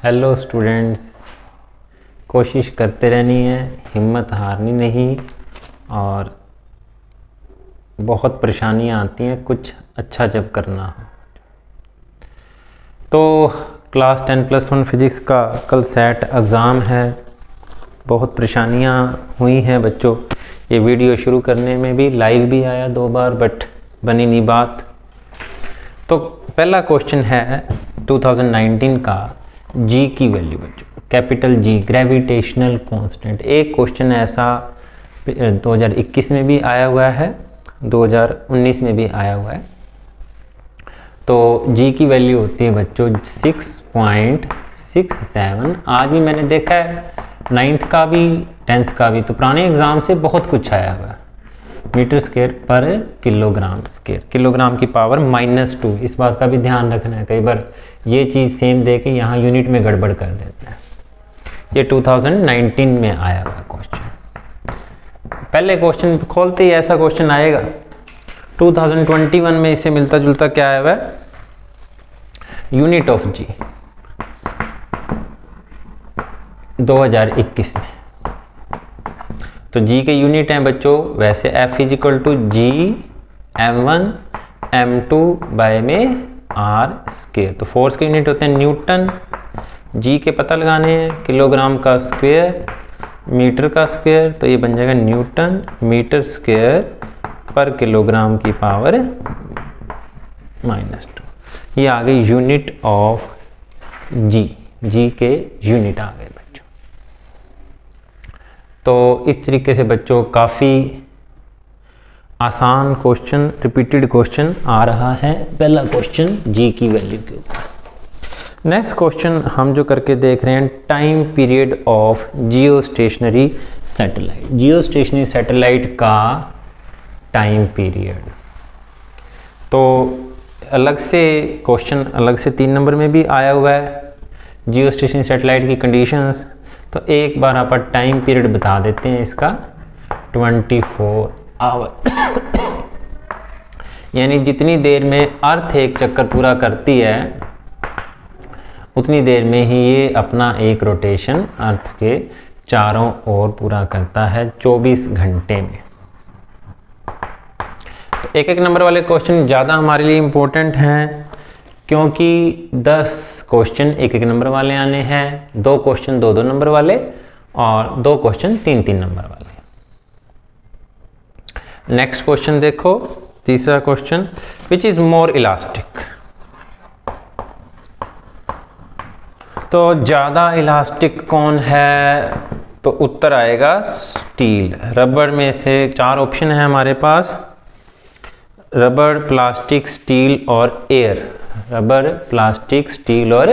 Hello students, कोशिश करते रहनी है, हिम्मत हारनी नहीं। और बहुत परेशानियां आती हैं कुछ अच्छा जब करना हो। तो क्लास 10+1 फिज़िक्स का कल सेट एग्ज़ाम है। बहुत परेशानियां हुई हैं बच्चों। ये वीडियो शुरू करने में भी लाइव भी आया 2 बार, बट बनी नहीं बात। तो पहला क्वेश्चन है 2019 का जी की वैल्यू बच्चों, कैपिटल जी ग्रेविटेशनल कांस्टेंट। एक क्वेश्चन ऐसा 2021 में भी आया हुआ है, 2019 में भी आया हुआ है। तो जी की वैल्यू होती है बच्चों 6.67। आज भी मैंने देखा है 9th का भी 10th का भी, तो पुराने एग्ज़ाम से बहुत कुछ आया हुआ है। मीटर स्क्वायर पर किलोग्राम स्क्वायर, किलोग्राम की पावर -2। इस बात का भी ध्यान रखना है, कई बार ये चीज़ सेम दे के यहाँ यूनिट में गड़बड़ कर देते हैं। ये 2019 में आया हुआ क्वेश्चन। पहले क्वेश्चन खोलते ही ऐसा क्वेश्चन आएगा। 2021 में इससे मिलता जुलता क्या आया हुआ है, यूनिट ऑफ जी 2021 में। तो जी के यूनिट हैं बच्चों वैसे F = G m1 m2 bye में R स्क्वायर। तो फोर्स के यूनिट होते हैं न्यूटन। जी के पता लगाने हैं, किलोग्राम का स्क्वायर मीटर का स्क्वायर, तो ये बन जाएगा न्यूटन मीटर स्क्वायर पर किलोग्राम की पावर -2। ये आ गई यूनिट ऑफ जी, जी के यूनिट आ गए बच्चों। तो इस तरीके से बच्चों काफ़ी आसान क्वेश्चन, रिपीटेड क्वेश्चन आ रहा है। पहला क्वेश्चन जी की वैल्यू के ऊपर। नेक्स्ट क्वेश्चन हम जो करके देख रहे हैं, time period of Jio stationery satellite. Jio stationery satellite का टाइम पीरियड। तो अलग से क्वेश्चन अलग से 3 नंबर में भी आया हुआ है, जियो स्टेशनरी सैटेलाइट की कंडीशंस। तो एक बार आप टाइम पीरियड बता देते हैं इसका, 24 आवर यानी जितनी देर में अर्थ एक चक्कर पूरा करती है उतनी देर में ही ये अपना एक रोटेशन अर्थ के चारों ओर पूरा करता है 24 घंटे में। तो एक नंबर वाले क्वेश्चन ज़्यादा हमारे लिए इम्पोर्टेंट हैं, क्योंकि 10 क्वेश्चन एक नंबर वाले आने हैं, 2 क्वेश्चन 2 नंबर वाले और 2 क्वेश्चन 3 नंबर वाले। नेक्स्ट क्वेश्चन देखो, तीसरा question, which is more elastic. तो ज़्यादा इलास्टिक कौन है, तो उत्तर आएगा स्टील। रबड़ में से 4 ऑप्शन है हमारे पास, रबड़, प्लास्टिक, स्टील और एयर। रबड़, प्लास्टिक, स्टील और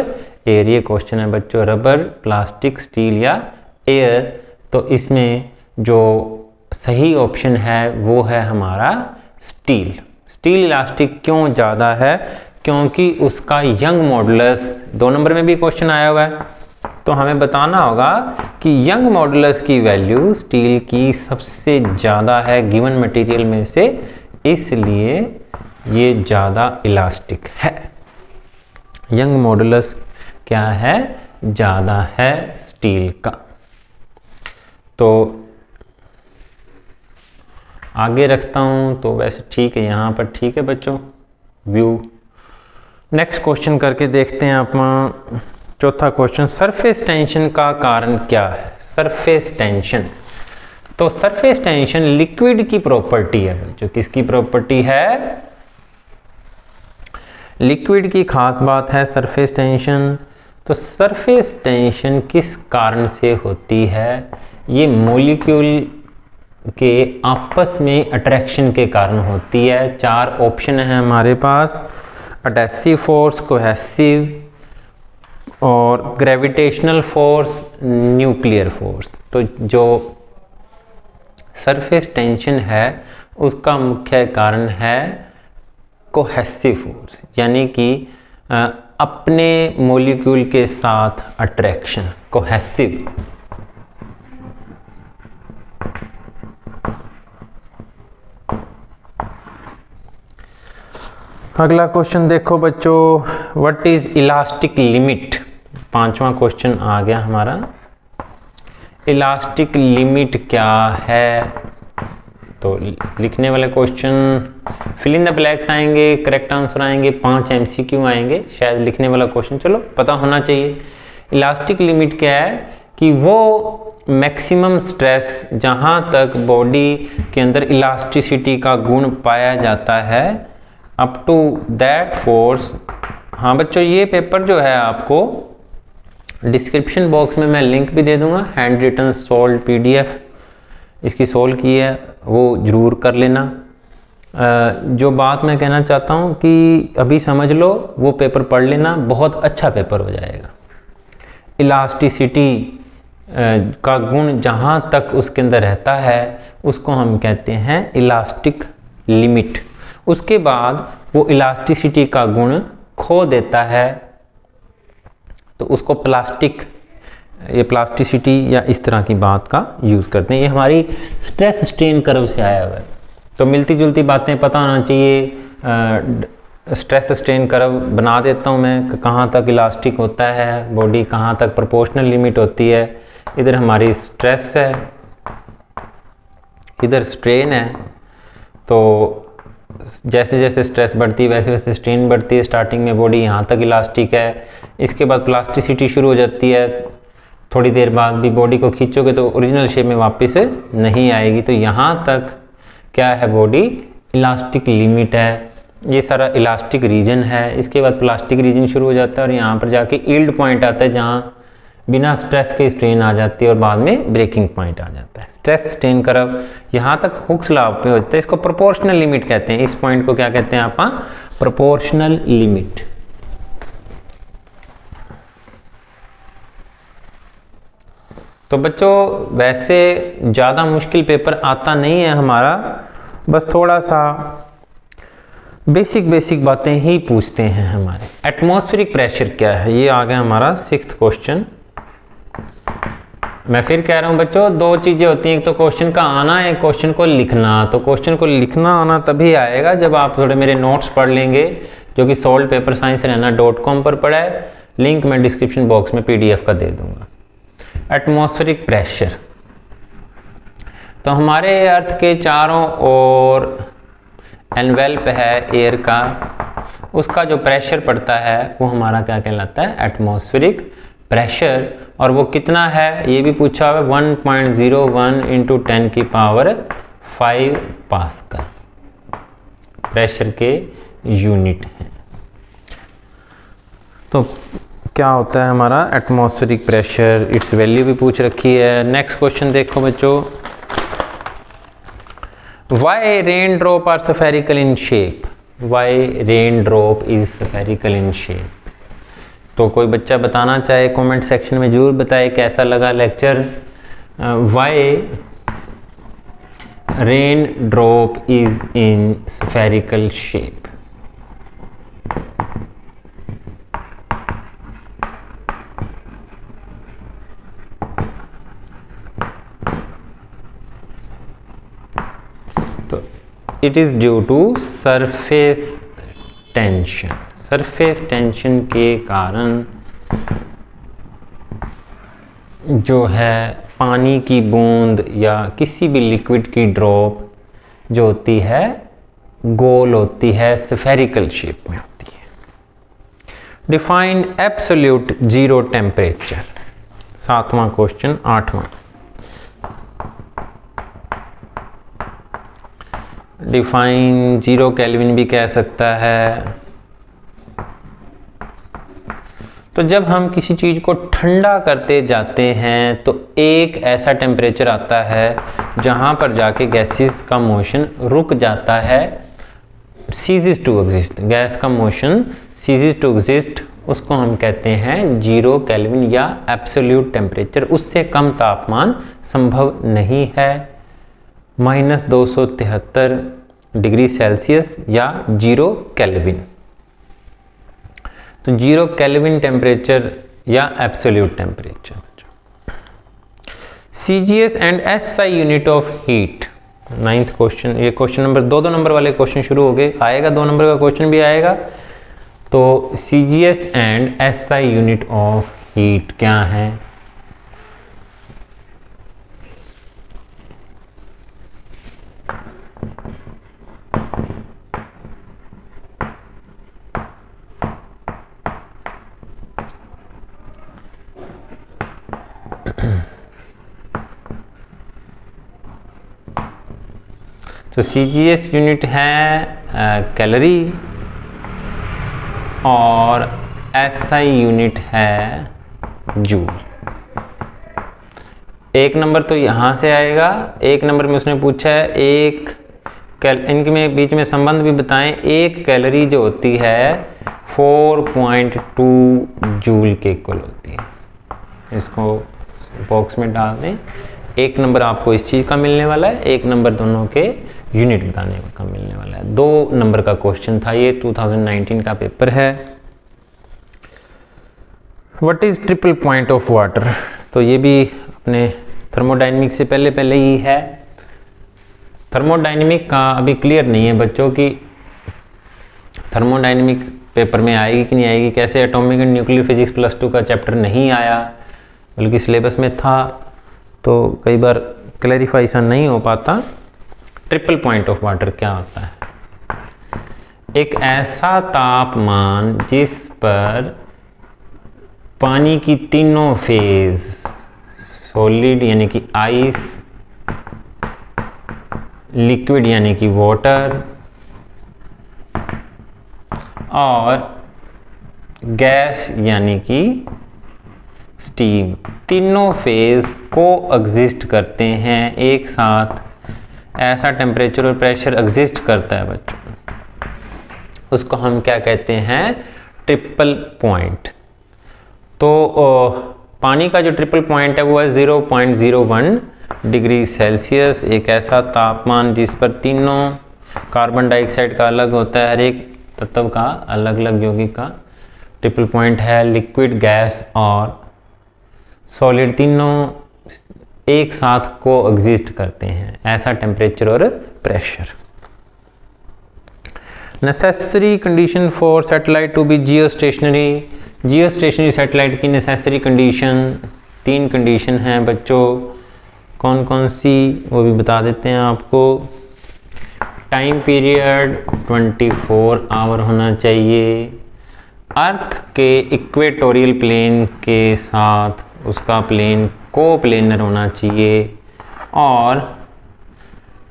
एयर, ये क्वेश्चन है बच्चों। रबड़, प्लास्टिक, स्टील या एयर। तो इसमें जो सही ऑप्शन है वो है हमारा स्टील। स्टील इलास्टिक क्यों ज़्यादा है, क्योंकि उसका यंग मॉडुलस 2 नंबर में भी क्वेश्चन आया हुआ है। तो हमें बताना होगा कि यंग मॉडुलस की वैल्यू स्टील की सबसे ज़्यादा है गिवन मटेरियल में से, इसलिए ये ज़्यादा इलास्टिक है। यंग मॉडुलस क्या है, ज़्यादा है स्टील का। तो आगे रखता हूँ, तो वैसे ठीक है यहाँ पर, ठीक है बच्चों व्यू। नेक्स्ट क्वेश्चन करके देखते हैं आप। चौथा क्वेश्चन, सरफेस टेंशन का कारण क्या है। सरफेस टेंशन, तो सरफेस टेंशन लिक्विड की प्रॉपर्टी है जो किसकी प्रॉपर्टी है, लिक्विड की खास बात है सरफेस टेंशन। तो सरफेस टेंशन किस कारण से होती है, ये मॉलिक्यूल के आपस में अट्रैक्शन के कारण होती है। 4 ऑप्शन है हमारे पास, एडहेसिव फोर्स, कोहेसिव और ग्रेविटेशनल फोर्स, न्यूक्लियर फोर्स। तो जो सरफेस टेंशन है उसका मुख्य कारण है कोहेसिव फोर्स, यानी कि अपने मॉलिक्यूल के साथ अट्रैक्शन, कोहेसिव। अगला क्वेश्चन देखो बच्चों, व्हाट इज इलास्टिक लिमिट। 5वां क्वेश्चन आ गया हमारा, इलास्टिक लिमिट क्या है। तो लिखने वाले question fill in the blanks आएंगे, करेक्ट आंसर आएंगे, 5 MCQ आएंगे, शायद लिखने वाला क्वेश्चन चलो पता होना चाहिए। इलास्टिक लिमिट क्या है कि वो मैक्सिमम स्ट्रेस जहाँ तक बॉडी के अंदर इलास्टिसिटी का गुण पाया जाता है, अप टू दैट फोर्स। हाँ बच्चों, ये पेपर जो है आपको डिस्क्रिप्शन बॉक्स में मैं लिंक भी दे दूंगा, हैंड रिटन सॉल्व PDF इसकी सोल्व की है, वो ज़रूर कर लेना। जो बात मैं कहना चाहता हूँ कि अभी समझ लो, वो पेपर पढ़ लेना, बहुत अच्छा पेपर हो जाएगा। इलास्टिसिटी का गुण जहाँ तक उसके अंदर रहता है उसको हम कहते हैं इलास्टिक लिमिट। उसके बाद वो इलास्टिसिटी का गुण खो देता है तो उसको प्लास्टिक, ये प्लास्टिसिटी या इस तरह की बात का यूज़ करते हैं। ये हमारी स्ट्रेस स्ट्रेन कर्व से आया हुआ है, तो मिलती जुलती बातें पता होना चाहिए। स्ट्रेस स्ट्रेन कर्व बना देता हूँ मैं, कहाँ तक इलास्टिक होता है बॉडी, कहाँ तक प्रोपोर्शनल लिमिट होती है। इधर हमारी स्ट्रेस है, इधर स्ट्रेन है, तो जैसे जैसे स्ट्रेस बढ़ती है वैसे वैसे स्ट्रेन बढ़ती है। स्टार्टिंग में बॉडी यहाँ तक इलास्टिक है, इसके बाद प्लास्टिसिटी शुरू हो जाती है, थोड़ी देर बाद भी बॉडी को खींचोगे तो ओरिजिनल शेप में वापस नहीं आएगी। तो यहाँ तक क्या है, बॉडी इलास्टिक लिमिट है, ये सारा इलास्टिक रीजन है। इसके बाद प्लास्टिक रीजन शुरू हो जाता है और यहाँ पर जाके यील्ड पॉइंट आता है जहाँ बिना स्ट्रेस के स्ट्रेन आ जाती है और बाद में ब्रेकिंग पॉइंट आ जाता है। स्ट्रेस स्ट्रेन कर्व यहाँ तक हुक्स लॉ पे होता है, इसको प्रोपोर्शनल लिमिट कहते हैं। इस पॉइंट को क्या कहते हैं आप, प्रोपोर्शनल लिमिट। तो बच्चों वैसे ज़्यादा मुश्किल पेपर आता नहीं है हमारा, बस थोड़ा सा बेसिक बातें ही पूछते हैं हमारे। एटमॉस्फेरिक प्रेशर क्या है, ये आ गया हमारा 6th क्वेश्चन। मैं फिर कह रहा हूँ बच्चों, 2 चीज़ें होती हैं, एक तो क्वेश्चन का आना, एक क्वेश्चन को लिखना। तो क्वेश्चन को लिखना आना तभी आएगा जब आप थोड़े मेरे नोट्स पढ़ लेंगे, जो कि solvedpapersciencerena.com पर पड़ा है। लिंक मैं डिस्क्रिप्शन बॉक्स में PDF का दे दूंगा। एटमॉस्फेरिक प्रेशर, तो हमारे अर्थ के चारों ओर एनवेल्प है एयर का, उसका जो प्रेशर पड़ता है वो हमारा क्या कहलाता है, एटमॉस्फेरिक प्रेशर। और वो कितना है ये भी पूछा हुआ है, 1.01 × 10⁵ पास्कल प्रेशर के यूनिट है। तो क्या होता है हमारा एटमॉस्फेरिक प्रेशर, इट्स वैल्यू भी पूछ रखी है। नेक्स्ट क्वेश्चन देखो बच्चों, why rain drop are spherical in shape, why rain drop is spherical in shape. तो कोई बच्चा बताना चाहे कमेंट सेक्शन में जरूर बताए कैसा लगा lecture. Why rain drop is in spherical shape. तो it is due to surface tension. Surface tension के कारण जो है पानी की बूंद या किसी भी लिक्विड की ड्रॉप जो होती है गोल होती है, स्फेरिकल शेप में होती है। डिफाइन एब्सोल्यूट जीरो टेम्परेचर, 7वां क्वेश्चन 8वां। डिफाइन 0 केल्विन भी कह सकता है। तो जब हम किसी चीज़ को ठंडा करते जाते हैं तो एक ऐसा टेम्परेचर आता है जहाँ पर जाके गैसेस का मोशन रुक जाता है, सीजेस टू एग्जिस्ट, गैस का मोशन सीजेस टू एग्जिस्ट, उसको हम कहते हैं 0 केल्विन या एब्सोल्यूट टेम्परेचर। उससे कम तापमान संभव नहीं है, -273 डिग्री सेल्सियस या 0 केल्विन। तो 0 केल्विन टेम्परेचर या absolute temperature. CGS and SI unit of heat, 9th question. ये क्वेश्चन नंबर 2 नंबर वाले क्वेश्चन शुरू हो गए, आएगा 2 नंबर का क्वेश्चन भी आएगा। तो CGS and SI unit of heat क्या है? तो CGS यूनिट है कैलोरी और SI यूनिट है जूल। एक नंबर तो यहाँ से आएगा, एक नंबर में उसने पूछा है इनके में बीच में संबंध भी बताएं। एक कैलोरी जो होती है 4.2 जूल के इक्वल होती है। इसको बॉक्स में डाल दें। एक नंबर आपको इस चीज़ का मिलने वाला है, एक नंबर दोनों के यूनिट बताने का मिलने वाला है। 2 नंबर का क्वेश्चन था ये, 2019 का पेपर है। What is triple point of water? तो ये भी अपने थर्मोडायनेमिक से पहले ही है। थर्मोडायनेमिक का अभी क्लियर नहीं है बच्चों की थर्मोडायनेमिक पेपर में आएगी कि नहीं आएगी। कैसे एटॉमिक एंड न्यूक्लियर फिजिक्स +2 का चैप्टर नहीं आया, बल्कि सिलेबस में था, तो कई बार क्लैरिफाई सा नहीं हो पाता। ट्रिपल पॉइंट ऑफ वाटर क्या होता है? एक ऐसा तापमान जिस पर पानी की तीनों फेज, सॉलिड यानी कि आइस, लिक्विड यानी कि वाटर और गैस यानी कि स्टीम, तीनों फेज को एग्जिस्ट करते हैं एक साथ। ऐसा टेम्परेचर और प्रेशर एग्जिस्ट करता है बच्चों, उसको हम क्या कहते हैं? Triple point. तो पानी का जो ट्रिपल पॉइंट है वो है 0.01 डिग्री सेल्सियस। एक ऐसा तापमान जिस पर तीनों कार्बन डाइऑक्साइड का अलग होता है, हर एक तत्व का अलग अलग यौगिक का ट्रिपल पॉइंट है। लिक्विड, गैस और सॉलिड तीनों एक साथ को एग्जिस्ट करते हैं, ऐसा टेम्परेचर और pressure. Necessary condition for satellite to be geostationary. Geostationary satellite की नेसेसरी कंडीशन 3 कंडीशन हैं बच्चों। कौन कौन सी वो भी बता देते हैं आपको। टाइम पीरियड 24 आवर होना चाहिए। अर्थ के इक्वेटोरियल प्लेन के साथ उसका प्लेन कोप्लेनर होना चाहिए। और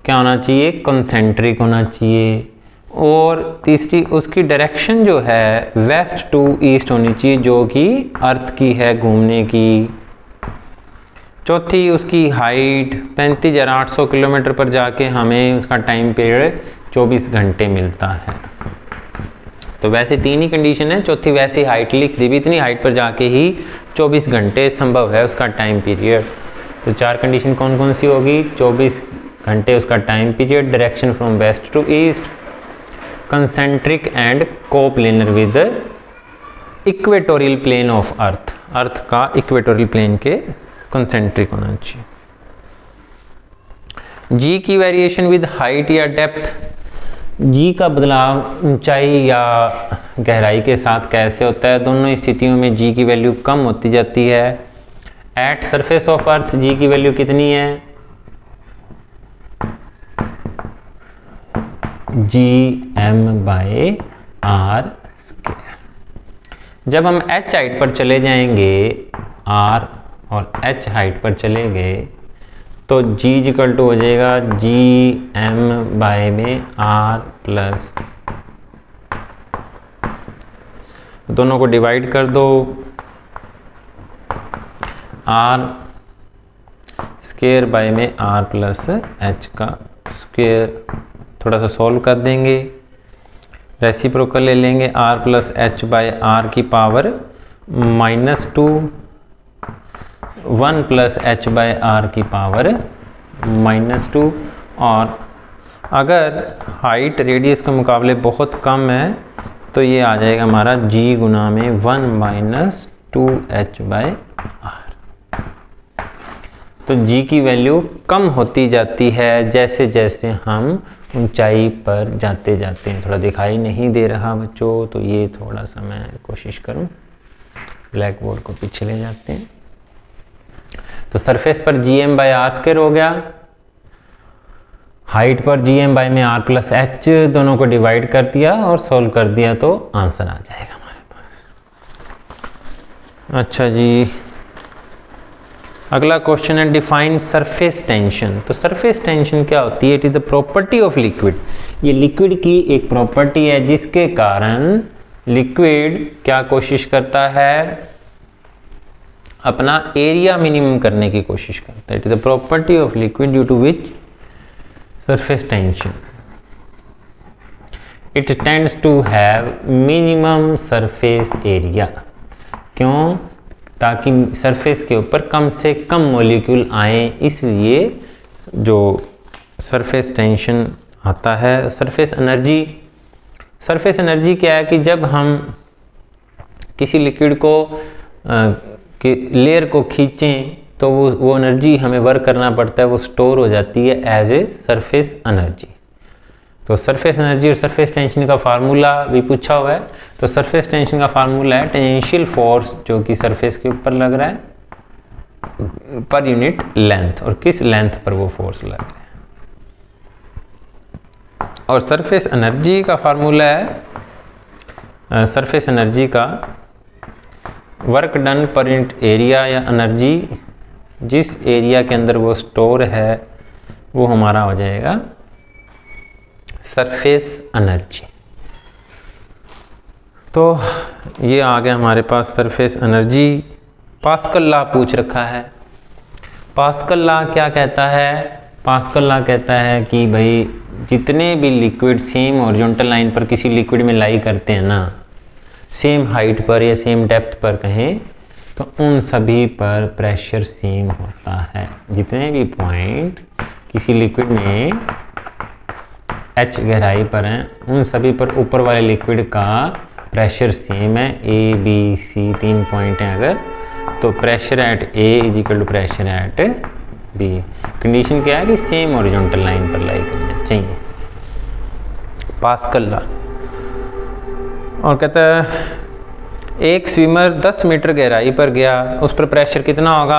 क्या होना चाहिए? कंसेंट्रिक होना चाहिए। और तीसरी, उसकी डायरेक्शन जो है वेस्ट टू ईस्ट होनी चाहिए, जो कि अर्थ की है घूमने की। चौथी, उसकी हाइट 35,800 किलोमीटर पर जाके हमें उसका टाइम पीरियड 24 घंटे मिलता है। तो वैसे 3 ही कंडीशन है, चौथी वैसी हाइट लिख दी भी, इतनी हाइट पर जाके ही 24 घंटे संभव है उसका टाइम पीरियड। तो 4 कंडीशन कौन कौन सी होगी? 24 घंटे उसका time period, direction from waste to east, concentric and coplanar with equatorial plane of earth, अर्थ का इक्वेटोरियल प्लेन के कंसेंट्रिक होना चाहिए। जी की वेरिएशन विद हाइट या डेप्थ। जी का बदलाव ऊंचाई या गहराई के साथ कैसे होता है? दोनों स्थितियों में जी की वैल्यू कम होती जाती है। एट सरफेस ऑफ अर्थ जी की वैल्यू कितनी है? Gm/r²। जब हम h हाइट पर चले जाएंगे, r और h हाइट पर चले गए, तो G इक्वल टू हो जाएगा Gm/r+, दोनों को डिवाइड कर दो, r²/r+h का स्क्वायर। थोड़ा सा सॉल्व कर देंगे, रेसिप्रोकल ले लेंगे, r+h/r की पावर -2, 1+h/r की पावर -2। और अगर हाइट रेडियस के मुकाबले बहुत कम है तो ये आ जाएगा हमारा g गुना में 1 - 2h/r। तो g की वैल्यू कम होती जाती है जैसे जैसे हम ऊंचाई पर जाते जाते हैं। थोड़ा दिखाई नहीं दे रहा बच्चों, तो ये थोड़ा सा मैं कोशिश करूं ब्लैक बोर्ड को पीछे ले जाते हैं। तो सरफेस पर gm/r² हो गया, हाइट पर gm में r+h, दोनों को डिवाइड कर दिया और सॉल्व कर दिया तो आंसर आ जाएगा हमारे पास। अच्छा जी, अगला क्वेश्चन है डिफाइन सरफेस टेंशन। तो सरफेस टेंशन क्या होती है? It is the property of liquid. ये लिक्विड की एक प्रॉपर्टी है जिसके कारण लिक्विड क्या कोशिश करता है, अपना एरिया मिनिमम करने की कोशिश करता है। It is the property of liquid due to which surface tension it tends to have minimum surface area. क्यों? ताकि सरफेस के ऊपर कम से कम मॉलिक्यूल आए, इसलिए जो सरफेस टेंशन आता है। सरफेस एनर्जी क्या है कि जब हम किसी लिक्विड को कि लेयर को खींचें तो वो एनर्जी हमें वर्क करना पड़ता है, वो स्टोर हो जाती है एज ए सरफेस एनर्जी। तो सरफेस एनर्जी और सरफेस टेंशन का फार्मूला भी पूछा हुआ है। तो सरफेस टेंशन का फार्मूला है टेंजेंशियल फोर्स जो कि सरफेस के ऊपर लग रहा है पर यूनिट लेंथ, और किस लेंथ पर वो फोर्स लग रहा है। और सरफेस एनर्जी का फार्मूला है, सरफेस एनर्जी का work done per unit area या एनर्जी जिस एरिया के अंदर वो स्टोर है वो हमारा हो जाएगा सरफेस एनर्जी। तो ये आ गया हमारे पास सरफेस एनर्जी। पास्कल लॉ पूछ रखा है। पास्कल लॉ क्या कहता है? पास्कल लॉ कहता है कि भाई जितने भी लिक्विड सेम हॉरिजॉन्टल लाइन पर किसी लिक्विड में लाई करते हैं ना, सेम हाइट पर या सेम डेप्थ पर कहें, तो उन सभी पर प्रेशर सेम होता है। जितने भी पॉइंट किसी लिक्विड में h गहराई पर हैं, उन सभी पर ऊपर वाले लिक्विड का प्रेशर सेम है। A, B, C 3 पॉइंट हैं अगर, तो pressure at A is equal to pressure at B। Condition क्या है कि सेम हॉरिजॉन्टल लाइन पर लाई करना चाहिए। Pascal law. और कहता है एक स्विमर 10 मीटर गहराई पर गया, उस पर प्रेशर कितना होगा?